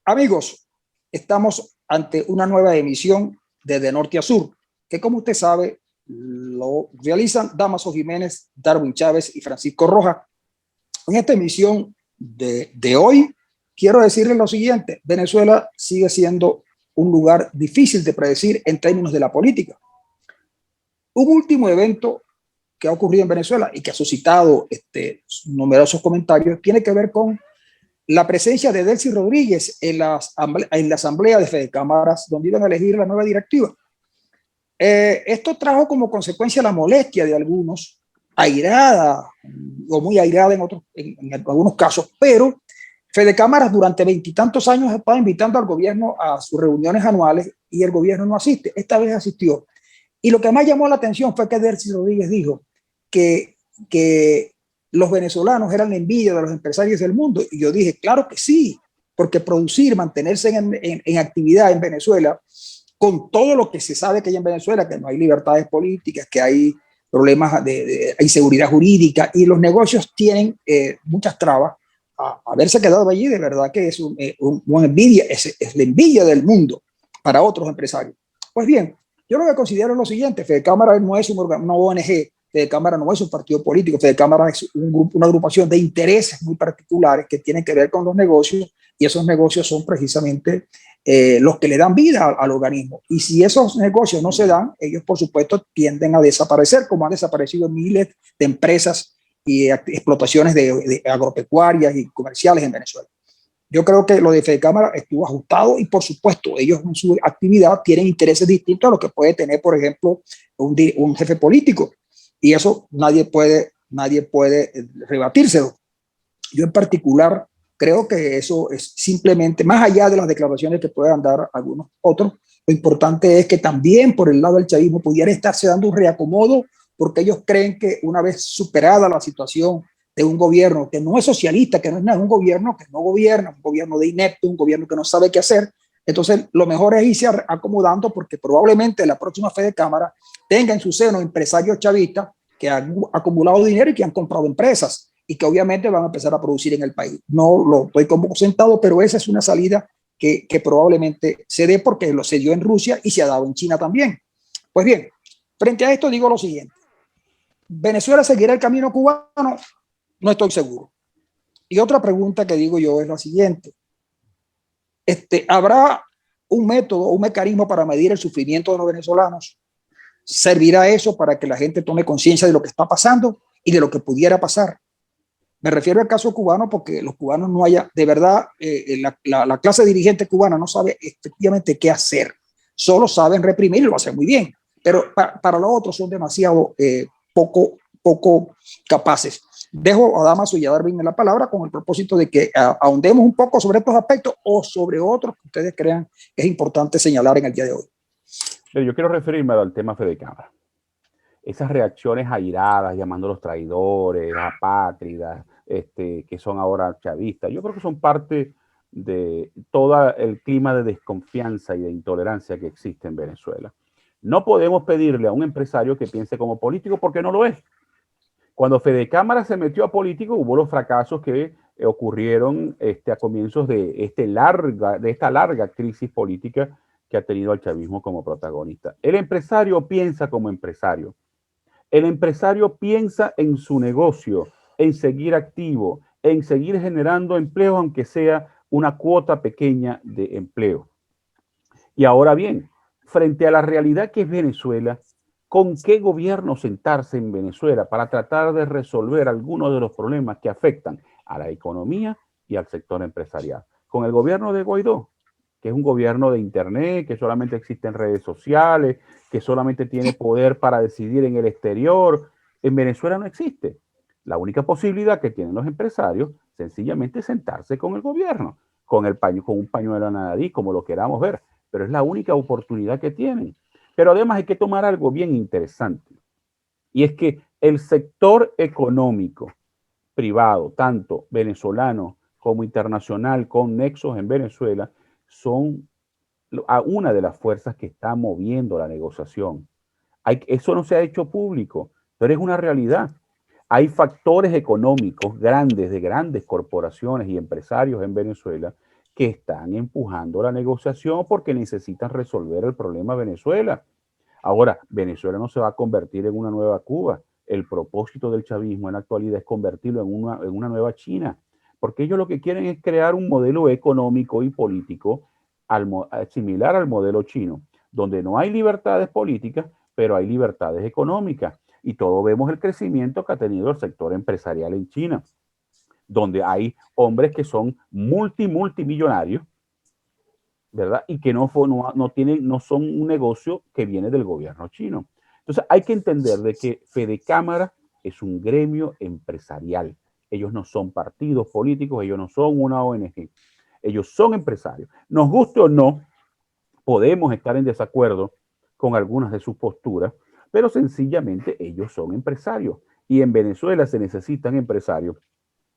Amigos, estamos ante una nueva emisión de Norte a Sur, que como usted sabe, lo realizan Damaso Jiménez, Darwin Chávez y Francisco Rojas. En esta emisión de hoy, quiero decirles lo siguiente: Venezuela sigue siendo un lugar difícil de predecir en términos de la política. Un último evento que ha ocurrido en Venezuela y que ha suscitado numerosos comentarios tiene que ver con la presencia de Delcy Rodríguez en la asamblea de Fede Cámaras, donde iban a elegir la nueva directiva. Esto trajo como consecuencia la molestia de algunos, airada o muy airada en algunos casos, pero Fede Cámaras durante veintitantos años estaba invitando al gobierno a sus reuniones anuales y el gobierno no asiste. Esta vez asistió. Y lo que más llamó la atención fue que Delcy Rodríguez dijo que los venezolanos eran la envidia de los empresarios del mundo. Y yo dije, claro que sí, porque producir, mantenerse en actividad en Venezuela, con todo lo que se sabe que hay en Venezuela, que no hay libertades políticas, que hay problemas de inseguridad jurídica y los negocios tienen muchas trabas, haberse quedado allí de verdad que es una envidia, es la envidia del mundo para otros empresarios. Pues bien, yo lo que considero es lo siguiente: Fede Cámara no es una ONG, Fede Cámara no es un partido político, Fede Cámara es una agrupación de intereses muy particulares que tienen que ver con los negocios, y esos negocios son precisamente los que le dan vida al organismo. Y si esos negocios no se dan, ellos por supuesto tienden a desaparecer, como han desaparecido miles de empresas y explotaciones de agropecuarias y comerciales en Venezuela. Yo creo que lo de Fede Cámara estuvo ajustado y por supuesto ellos en su actividad tienen intereses distintos a los que puede tener, por ejemplo, un jefe político, y eso nadie puede rebatírselo. Yo en particular creo que eso es simplemente, más allá de las declaraciones que puedan dar algunos otros, lo importante es que también por el lado del chavismo pudiera estarse dando un reacomodo, porque ellos creen que una vez superada la situación de un gobierno que no es socialista, que no es nada, un gobierno que no gobierna, un gobierno de inepto, un gobierno que no sabe qué hacer, entonces lo mejor es irse acomodando, porque probablemente la próxima Fede Cámara tenga en su seno empresarios chavistas que han acumulado dinero y que han comprado empresas y que obviamente van a empezar a producir en el país. No lo estoy como sentado, pero esa es una salida que probablemente se dé, porque se dio en Rusia y se ha dado en China también. Pues bien, frente a esto digo lo siguiente: ¿Venezuela seguirá el camino cubano? No estoy seguro. Y otra pregunta que digo yo es la siguiente: ¿habrá un método, un mecanismo para medir el sufrimiento de los venezolanos? ¿Servirá eso para que la gente tome conciencia de lo que está pasando y de lo que pudiera pasar? Me refiero al caso cubano porque los cubanos no haya, de verdad, la clase dirigente cubana no sabe efectivamente qué hacer. Solo saben reprimir y lo hacen muy bien, pero para los otros son demasiado poco capaces. Dejo a Damaso y a Darwin en la palabra con el propósito de que ahondemos un poco sobre estos aspectos o sobre otros que ustedes crean que es importante señalar en el día de hoy. Pero yo quiero referirme al tema Fede Cámara. Esas reacciones airadas, llamándolos traidores, apátridas, que son ahora chavistas, yo creo que son parte de todo el clima de desconfianza y de intolerancia que existe en Venezuela. No podemos pedirle a un empresario que piense como político, porque no lo es. Cuando Fede Cámara se metió a político, hubo los fracasos que ocurrieron a comienzos de esta larga crisis política que ha tenido al chavismo como protagonista. El empresario piensa como empresario. El empresario piensa en su negocio, en seguir activo, en seguir generando empleo, aunque sea una cuota pequeña de empleo. Y ahora bien, frente a la realidad que es Venezuela, ¿con qué gobierno sentarse en Venezuela para tratar de resolver algunos de los problemas que afectan a la economía y al sector empresarial? ¿Con el gobierno de Guaidó, que es un gobierno de internet, que solamente existe en redes sociales, que solamente tiene poder para decidir en el exterior? En Venezuela no existe. La única posibilidad que tienen los empresarios sencillamente es sentarse con el gobierno, con un pañuelo a nariz, como lo queramos ver, pero es la única oportunidad que tienen. Pero además hay que tomar algo bien interesante, y es que el sector económico privado, tanto venezolano como internacional, con nexos en Venezuela, son una de las fuerzas que está moviendo la negociación. Eso no se ha hecho público, pero es una realidad. Hay factores económicos grandes, de grandes corporaciones y empresarios en Venezuela, que están empujando la negociación porque necesitan resolver el problema de Venezuela. Ahora, Venezuela no se va a convertir en una nueva Cuba. El propósito del chavismo en la actualidad es convertirlo en una nueva China, porque ellos lo que quieren es crear un modelo económico y político similar al modelo chino, donde no hay libertades políticas, pero hay libertades económicas. Y todos vemos el crecimiento que ha tenido el sector empresarial en China, donde hay hombres que son multimillonarios, ¿verdad? Y que no son un negocio que viene del gobierno chino. Entonces hay que entender de que Fedecámara es un gremio empresarial. Ellos no son partidos políticos, ellos no son una ONG. Ellos son empresarios. Nos guste o no, podemos estar en desacuerdo con algunas de sus posturas, pero sencillamente ellos son empresarios. Y en Venezuela se necesitan empresarios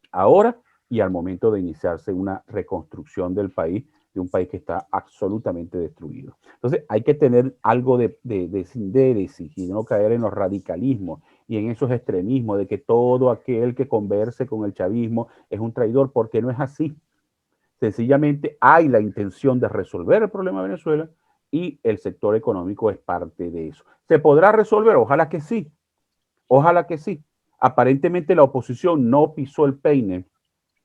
ahora y al momento de iniciarse una reconstrucción del país, de un país que está absolutamente destruido. Entonces hay que tener algo de sindéresis y no caer en los radicalismos y en esos extremismos de que todo aquel que converse con el chavismo es un traidor, porque no es así. Sencillamente hay la intención de resolver el problema de Venezuela y el sector económico es parte de eso. ¿Se podrá resolver? Ojalá que sí. Ojalá que sí. Aparentemente la oposición no pisó el peine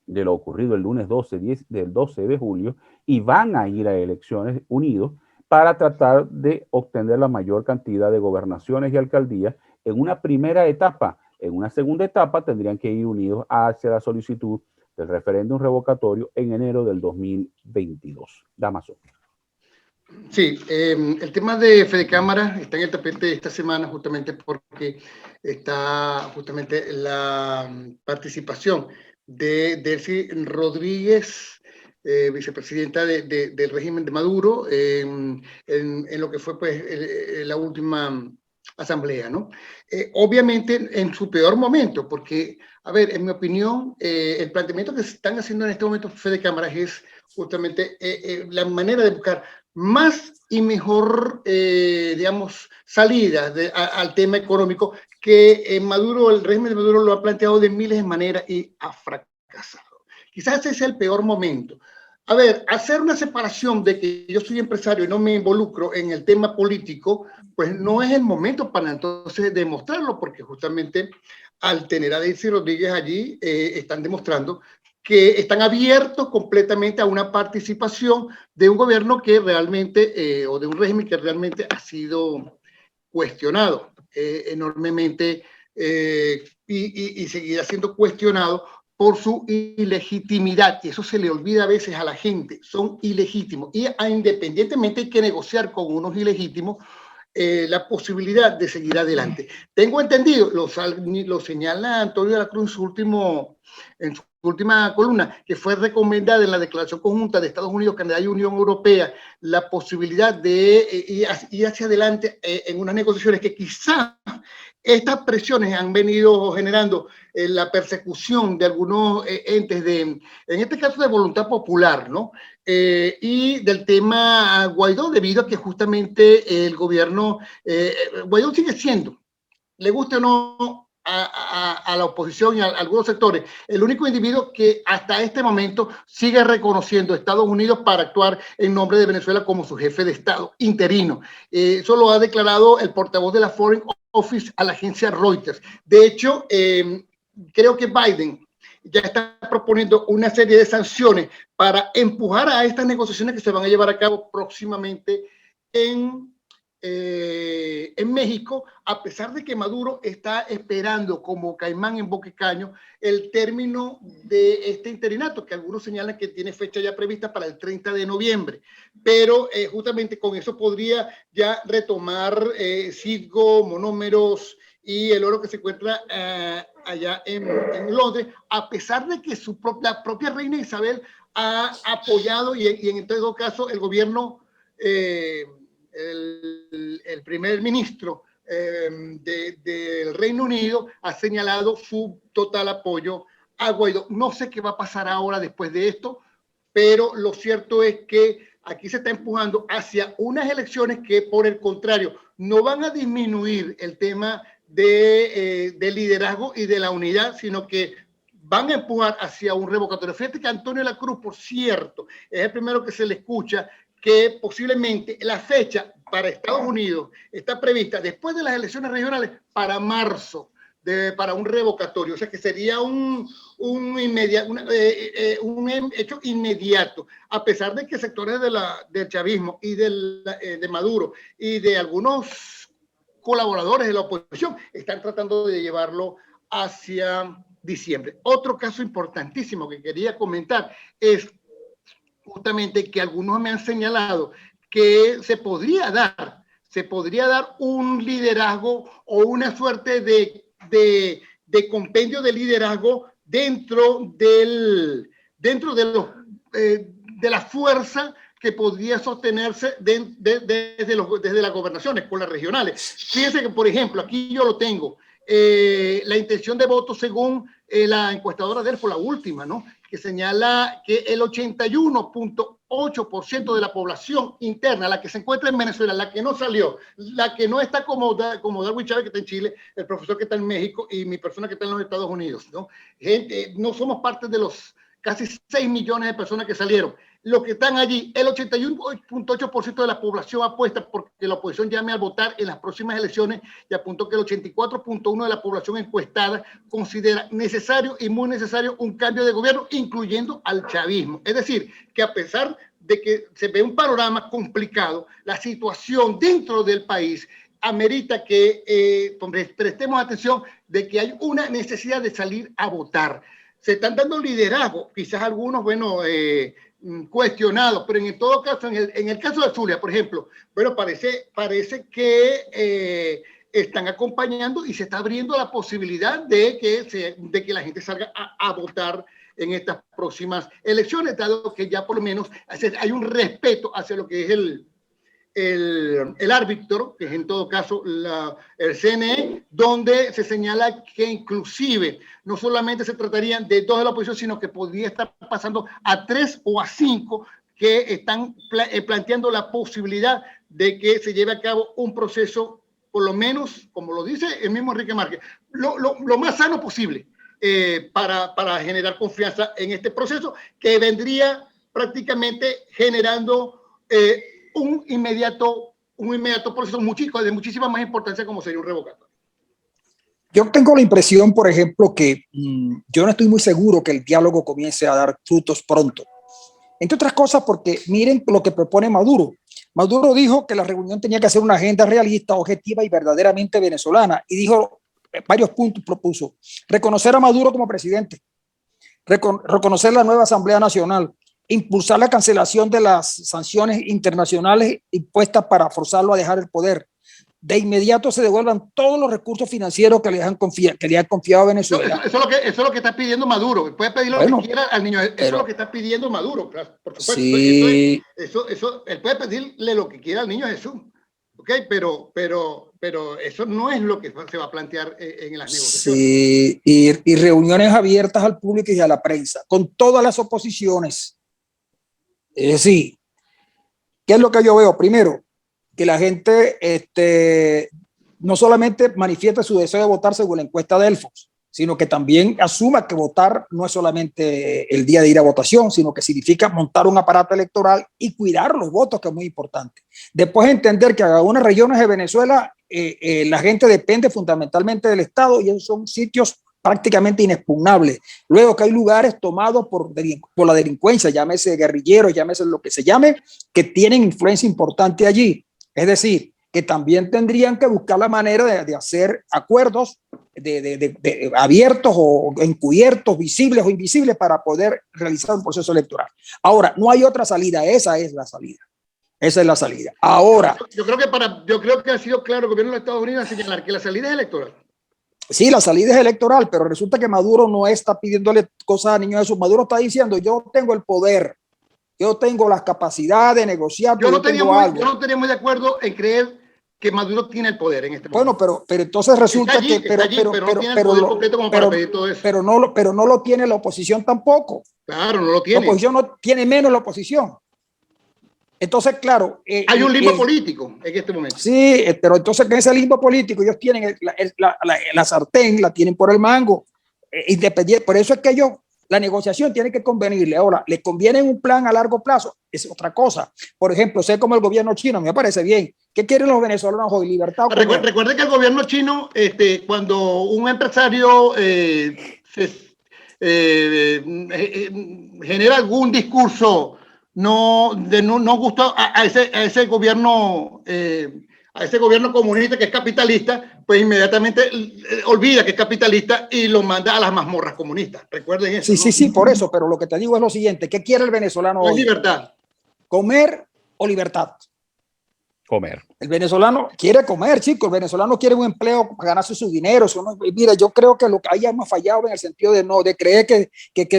de lo ocurrido el lunes 12 de julio y van a ir a elecciones unidos para tratar de obtener la mayor cantidad de gobernaciones y alcaldías en una primera etapa. En una segunda etapa tendrían que ir unidos hacia la solicitud del referéndum revocatorio en enero del 2022. Damaso. Sí, el tema de Fedecámara está en el tapete esta semana justamente porque está justamente la participación de Delcy Rodríguez, vicepresidenta del régimen de Maduro, en lo que fue pues la última asamblea, ¿no? Obviamente en su peor momento, porque, a ver, en mi opinión, el planteamiento que están haciendo en este momento Fedecámara es justamente la manera de buscar más y mejor, digamos, salida al tema económico que Maduro, el régimen de Maduro lo ha planteado de miles de maneras y ha fracasado. Quizás ese es el peor momento. A ver, hacer una separación de que yo soy empresario y no me involucro en el tema político, pues no es el momento para entonces demostrarlo, porque justamente al tener a Delcy Rodríguez allí, están demostrando que están abiertos completamente a una participación de un gobierno que realmente, o de un régimen que realmente ha sido cuestionado enormemente y seguirá siendo cuestionado por su ilegitimidad, y eso se le olvida a veces a la gente, son ilegítimos, y independientemente hay que negociar con unos ilegítimos la posibilidad de seguir adelante. Tengo entendido, lo señala Antonio de la Cruz en su última columna, que fue recomendada en la declaración conjunta de Estados Unidos, Canadá y Unión Europea, la posibilidad de ir hacia adelante en unas negociaciones que quizá estas presiones han venido generando la persecución de algunos entes en este caso de voluntad popular, ¿no? Y del tema Guaidó, debido a que justamente el gobierno, Guaidó sigue siendo, le guste o no a la oposición y a algunos sectores, el único individuo que hasta este momento sigue reconociendo a Estados Unidos para actuar en nombre de Venezuela como su jefe de Estado interino. Eso lo ha declarado el portavoz de la Foreign Office a la agencia Reuters. De hecho, creo que Biden ya está proponiendo una serie de sanciones para empujar a estas negociaciones que se van a llevar a cabo próximamente en México, a pesar de que Maduro está esperando como caimán en boca de caño el término de este interinato, que algunos señalan que tiene fecha ya prevista para el 30 de noviembre, pero justamente con eso podría ya retomar Citgo, monómeros y el oro que se encuentra allá en Londres, a pesar de que la propia reina Isabel ha apoyado y en todo caso el gobierno el primer ministro del Reino Unido ha señalado su total apoyo a Guaidó. No sé qué va a pasar ahora después de esto, pero lo cierto es que aquí se está empujando hacia unas elecciones que, por el contrario, no van a disminuir el tema de liderazgo y de la unidad, sino que van a empujar hacia un revocatorio. Fíjate que Antonio La Cruz, por cierto, es el primero que se le escucha que posiblemente la fecha para Estados Unidos está prevista después de las elecciones regionales para marzo, para un revocatorio. O sea que sería un hecho inmediato, a pesar de que sectores del chavismo y de Maduro y de algunos colaboradores de la oposición están tratando de llevarlo hacia diciembre. Otro caso importantísimo que quería comentar es justamente que algunos me han señalado que se podría dar un liderazgo o una suerte de compendio de liderazgo dentro de la fuerza que podría sostenerse desde las gobernaciones con las regionales. Fíjense que, por ejemplo, aquí yo lo tengo, la intención de voto según la encuestadora Delfo, la última, ¿no?, que señala que el 81.8% de la población interna, la que se encuentra en Venezuela, la que no salió, la que no está como Darwin Chávez, que está en Chile, el profesor que está en México y mi persona que está en los Estados Unidos, ¿no? No somos parte de los casi 6 millones de personas que salieron. Los que están allí, el 81.8% de la población apuesta porque la oposición llame a votar en las próximas elecciones y apuntó que el 84.1% de la población encuestada considera necesario y muy necesario un cambio de gobierno, incluyendo al chavismo. Es decir, que a pesar de que se ve un panorama complicado, la situación dentro del país amerita que prestemos atención de que hay una necesidad de salir a votar. Se están dando liderazgo, quizás algunos, cuestionados, pero en todo caso, en el caso de Zulia, por ejemplo, parece que están acompañando y se está abriendo la posibilidad de que la gente salga a votar en estas próximas elecciones, dado que ya por lo menos hay un respeto hacia lo que es el árbitro, que es en todo caso el CNE, donde se señala que inclusive no solamente se tratarían de 2 de la oposición, sino que podría estar pasando a 3 o a 5 que están planteando la posibilidad de que se lleve a cabo un proceso, por lo menos, como lo dice el mismo Enrique Márquez, lo más sano posible para generar confianza en este proceso, que vendría prácticamente generando un inmediato proceso de muchísima más importancia como sería un revocatorio. Yo tengo la impresión, por ejemplo, que yo no estoy muy seguro que el diálogo comience a dar frutos pronto. Entre otras cosas porque miren lo que propone Maduro. Maduro dijo que la reunión tenía que ser una agenda realista, objetiva y verdaderamente venezolana, y dijo varios puntos, propuso: reconocer a Maduro como presidente, reconocer la nueva Asamblea Nacional, impulsar la cancelación de las sanciones internacionales impuestas para forzarlo a dejar el poder. De inmediato se devuelvan todos los recursos financieros que le han confiado a Venezuela. Eso es lo que está pidiendo Maduro. Puede pedir lo que quiera al niño. Eso es lo que está pidiendo Maduro, claro, por supuesto. Sí. Él puede pedirle lo que quiera al niño Jesús. Okay, pero eso no es lo que se va a plantear en las negociaciones. Sí, y reuniones abiertas al público y a la prensa, con todas las oposiciones. Es decir, ¿qué es lo que yo veo? Primero, que la gente no solamente manifiesta su deseo de votar según la encuesta de Delfos, sino que también asuma que votar no es solamente el día de ir a votación, sino que significa montar un aparato electoral y cuidar los votos, que es muy importante. Después entender que en algunas regiones de Venezuela la gente depende fundamentalmente del Estado y esos son sitios prácticamente inexpugnables. Luego que hay lugares tomados por la delincuencia, llámese guerrilleros, llámese lo que se llame, que tienen influencia importante allí. Es decir, que también tendrían que buscar la manera de hacer acuerdos abiertos o encubiertos, visibles o invisibles, para poder realizar un proceso electoral. Ahora, no hay otra salida, esa es la salida. Esa es la salida. Ahora. Yo creo que ha sido claro el gobierno de Estados Unidos a señalar que la salida es electoral. Sí, la salida es electoral, pero resulta que Maduro no está pidiéndole cosas a niños Jesús. Maduro está diciendo: yo tengo el poder, yo tengo las capacidades de negociar. Yo no estaría muy de acuerdo en creer que Maduro tiene el poder en este momento. Bueno, pero entonces resulta pero no lo tiene la oposición tampoco. Claro, no lo tiene. La oposición no tiene menos la oposición. Entonces, claro. Hay un limbo político en este momento. Sí, pero entonces en ese limbo político ellos tienen la sartén, la tienen por el mango. independiente. Por eso es que ellos, la negociación tiene que convenirle. Ahora, les conviene un plan a largo plazo, es otra cosa. Por ejemplo, sé como el gobierno chino, me parece bien. ¿Qué quieren los venezolanos hoy? Libertad. Recuerde que el gobierno chino, cuando un empresario genera algún discurso no gusta a ese gobierno comunista que es capitalista, pues inmediatamente olvida que es capitalista y lo manda a las mazmorras comunistas. Recuerden eso. Sí, ¿no? Sí, por eso, pero lo que te digo es lo siguiente: ¿qué quiere el venezolano hoy? Libertad. ¿Comer o libertad? Comer. El venezolano quiere comer, chicos. El venezolano quiere un empleo para ganarse su dinero. Mira, yo creo que lo que hayamos fallado en el sentido de creer que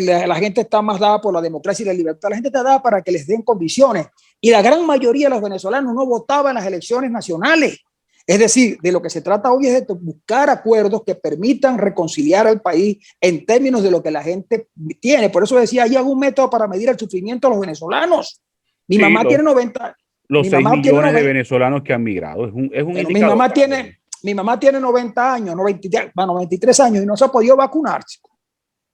la gente está más dada por la democracia y la libertad. La gente está dada para que les den condiciones. Y la gran mayoría de los venezolanos no votaba en las elecciones nacionales. Es decir, de lo que se trata hoy es de buscar acuerdos que permitan reconciliar al país en términos de lo que la gente tiene. Por eso decía, hay algún método para medir el sufrimiento de los venezolanos. Mi mamá tiene 90. Los 6 millones de venezolanos que han migrado. Es un indicador. Mi mamá tiene 90 años, 93 años y no se ha podido vacunar.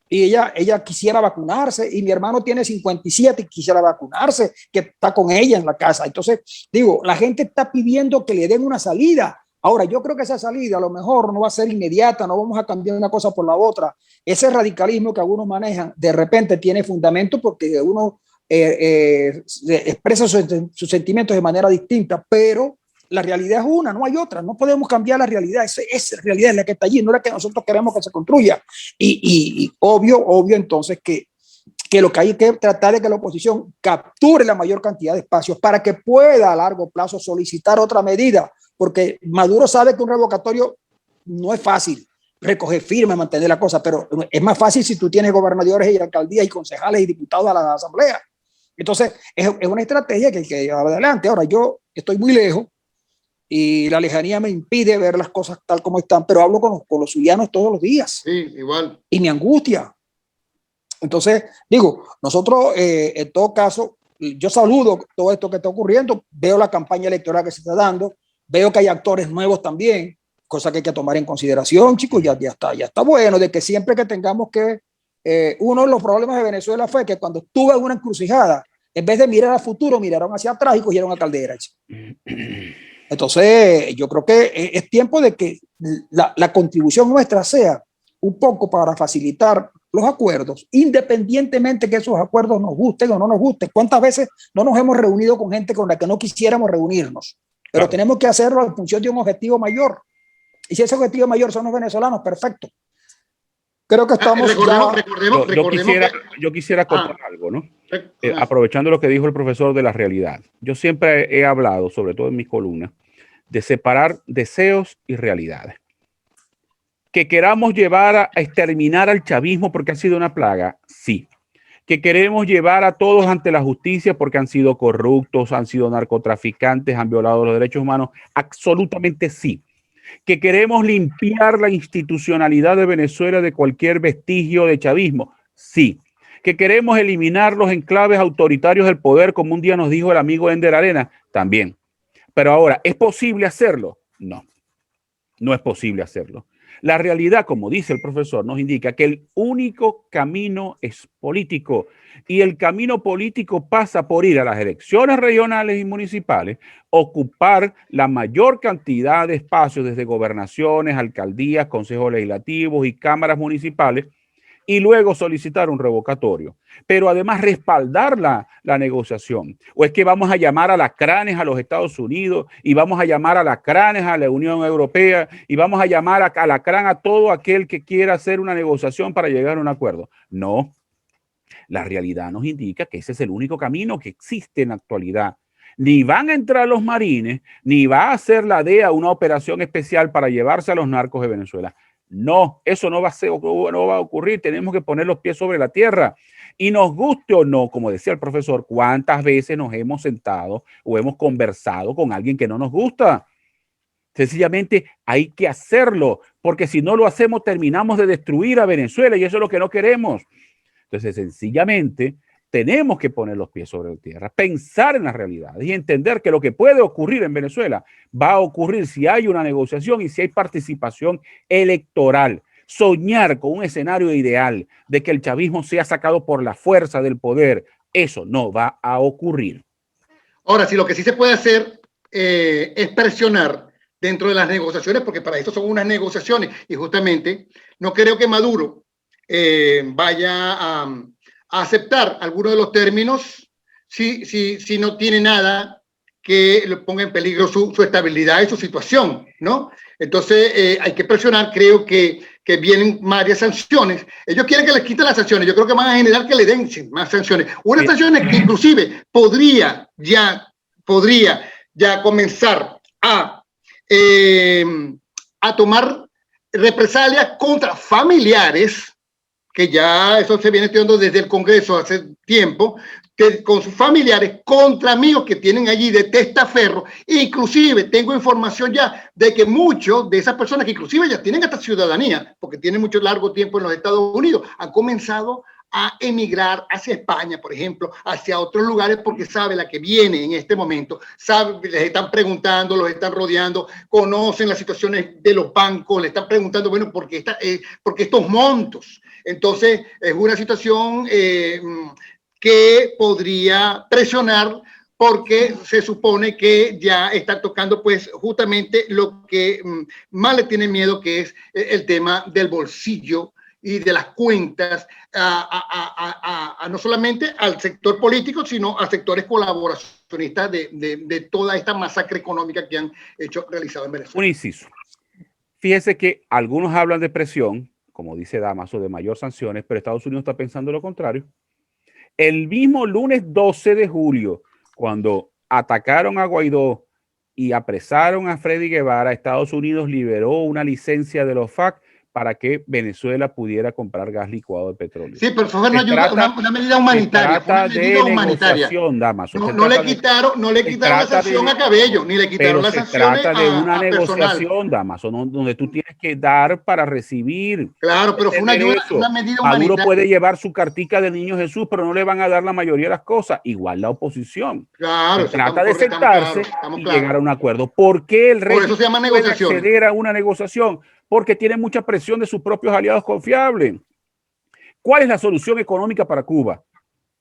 Y ella quisiera vacunarse, y mi hermano tiene 57 y quisiera vacunarse, que está con ella en la casa. Entonces, digo, la gente está pidiendo que le den una salida. Ahora, yo creo que esa salida a lo mejor no va a ser inmediata, no vamos a cambiar una cosa por la otra. Ese radicalismo que algunos manejan, de repente tiene fundamento porque uno expresa sus sentimientos de manera distinta, pero la realidad es una, no hay otra, no podemos cambiar la realidad, esa realidad es la que está allí, no es la que nosotros queremos que se construya. Y obvio entonces que lo que hay que tratar es que la oposición capture la mayor cantidad de espacios para que pueda a largo plazo solicitar otra medida, porque Maduro sabe que un revocatorio no es fácil recoger firmas, mantener la cosa, pero es más fácil si tú tienes gobernadores y alcaldías y concejales y diputados a la asamblea. Entonces, es una estrategia que hay que llevar adelante. Ahora, yo estoy muy lejos y la lejanía me impide ver las cosas tal como están, pero hablo con los zulianos todos los días. Sí, igual. Y me angustia. Entonces, digo, nosotros, en todo caso, yo saludo todo esto que está ocurriendo, veo la campaña electoral que se está dando, veo que hay actores nuevos también, cosa que hay que tomar en consideración, chicos, ya está bueno, de que siempre que tengamos que... uno de los problemas de Venezuela fue que cuando estuve en una encrucijada, en vez de mirar al futuro, miraron hacia atrás y cogieron a Caldera. Entonces, yo creo que es tiempo de que la contribución nuestra sea un poco para facilitar los acuerdos, independientemente que esos acuerdos nos gusten o no nos gusten. ¿Cuántas veces no nos hemos reunido con gente con la que no quisiéramos reunirnos? Pero claro, tenemos que hacerlo en función de un objetivo mayor. Y si ese objetivo mayor son los venezolanos, perfecto. Creo que estamos yo quisiera contar algo, ¿no? Aprovechando lo que dijo el profesor de la realidad. Yo siempre he hablado, sobre todo en mis columnas, de separar deseos y realidades. Que queramos llevar a exterminar al chavismo porque ha sido una plaga, sí. Que queremos llevar a todos ante la justicia porque han sido corruptos, han sido narcotraficantes, han violado los derechos humanos, absolutamente sí. Que queremos limpiar la institucionalidad de Venezuela de cualquier vestigio de chavismo, sí. Que queremos eliminar los enclaves autoritarios del poder, como un día nos dijo el amigo Ender Arena, también. Pero ahora, ¿es posible hacerlo? No, no es posible hacerlo. La realidad, como dice el profesor, nos indica que el único camino es político, y el camino político pasa por ir a las elecciones regionales y municipales, ocupar la mayor cantidad de espacios desde gobernaciones, alcaldías, consejos legislativos y cámaras municipales, y luego solicitar un revocatorio, pero además respaldar la negociación. ¿O es que vamos a llamar alacranes a los Estados Unidos y vamos a llamar alacranes a la Unión Europea y vamos a llamar a alacrán a todo aquel que quiera hacer una negociación para llegar a un acuerdo? No, la realidad nos indica que ese es el único camino que existe en la actualidad. Ni van a entrar los marines, ni va a hacer la DEA una operación especial para llevarse a los narcos de Venezuela. No, eso no va a ocurrir. Tenemos que poner los pies sobre la tierra. Y nos guste o no, como decía el profesor, ¿cuántas veces nos hemos sentado o hemos conversado con alguien que no nos gusta? Sencillamente hay que hacerlo, porque si no lo hacemos terminamos de destruir a Venezuela y eso es lo que no queremos. Entonces, sencillamente tenemos que poner los pies sobre la tierra, pensar en las realidades y entender que lo que puede ocurrir en Venezuela va a ocurrir si hay una negociación y si hay participación electoral. soñar con un escenario ideal de que el chavismo sea sacado por la fuerza del poder, eso no va a ocurrir. Ahora, si lo que sí se puede hacer es presionar dentro de las negociaciones, porque para eso son unas negociaciones, y justamente no creo que Maduro vaya a aceptar alguno de los términos si no tiene nada que le ponga en peligro su estabilidad y su situación, ¿no? Entonces hay que presionar. Creo que vienen varias sanciones. Ellos quieren que les quiten las sanciones. Yo creo que van a generar que le den más sanciones. Unas sanciones que inclusive podría ya comenzar a tomar represalias contra familiares, que ya eso se viene estudiando desde el Congreso hace tiempo, que con sus familiares, contra amigos que tienen allí de testaferro. Inclusive tengo información ya de que muchos de esas personas que inclusive ya tienen hasta ciudadanía, porque tienen mucho largo tiempo en los Estados Unidos, han comenzado a emigrar hacia España, por ejemplo, hacia otros lugares, porque sabe la que viene en este momento, sabe, les están preguntando, los están rodeando, conocen las situaciones de los bancos, le están preguntando, bueno, ¿por qué estos montos? Entonces, es una situación que podría presionar, porque se supone que ya está tocando pues justamente lo que más le tiene miedo, que es el tema del bolsillo y de las cuentas, no solamente al sector político, sino a sectores colaboracionistas de toda esta masacre económica que han realizado en Venezuela. Un inciso. Fíjese que algunos hablan de presión, como dice Damaso, de mayor sanciones, pero Estados Unidos está pensando lo contrario. El mismo lunes 12 de julio, cuando atacaron a Guaidó y apresaron a Freddy Guevara, Estados Unidos liberó una licencia de los FARC para que Venezuela pudiera comprar gas licuado de petróleo. Sí, pero fue una medida humanitaria. Fue una medida humanitaria. Damaso, no le quitaron la sanción a Cabello, ni le quitaron la sanción a personal. Se trata de una negociación, Damaso, donde tú tienes que dar para recibir. Claro, pero fue una medida humanitaria. Maduro puede llevar su cartica de Niño Jesús, pero no le van a dar la mayoría de las cosas. Igual la oposición. Claro, se trata de sentarse y llegar a un acuerdo. ¿Por qué el régimen puede acceder a una negociación? Porque tiene mucha presión de sus propios aliados confiables. ¿Cuál es la solución económica para Cuba?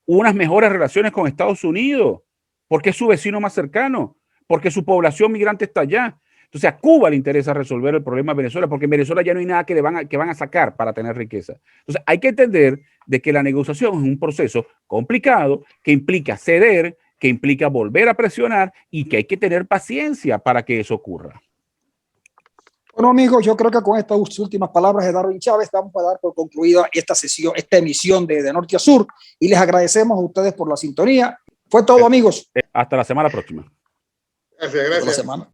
Unas mejores relaciones con Estados Unidos, porque es su vecino más cercano, porque su población migrante está allá. Entonces a Cuba le interesa resolver el problema de Venezuela, porque en Venezuela ya no hay nada que van a sacar para tener riqueza. Entonces hay que entender de que la negociación es un proceso complicado, que implica ceder, que implica volver a presionar y que hay que tener paciencia para que eso ocurra. Bueno, amigos, yo creo que con estas últimas palabras de Darwin Chávez vamos a dar por concluida esta sesión, esta emisión de Norte a Sur, y les agradecemos a ustedes por la sintonía. Fue todo, amigos. Hasta la semana próxima. Gracias. Hasta la semana.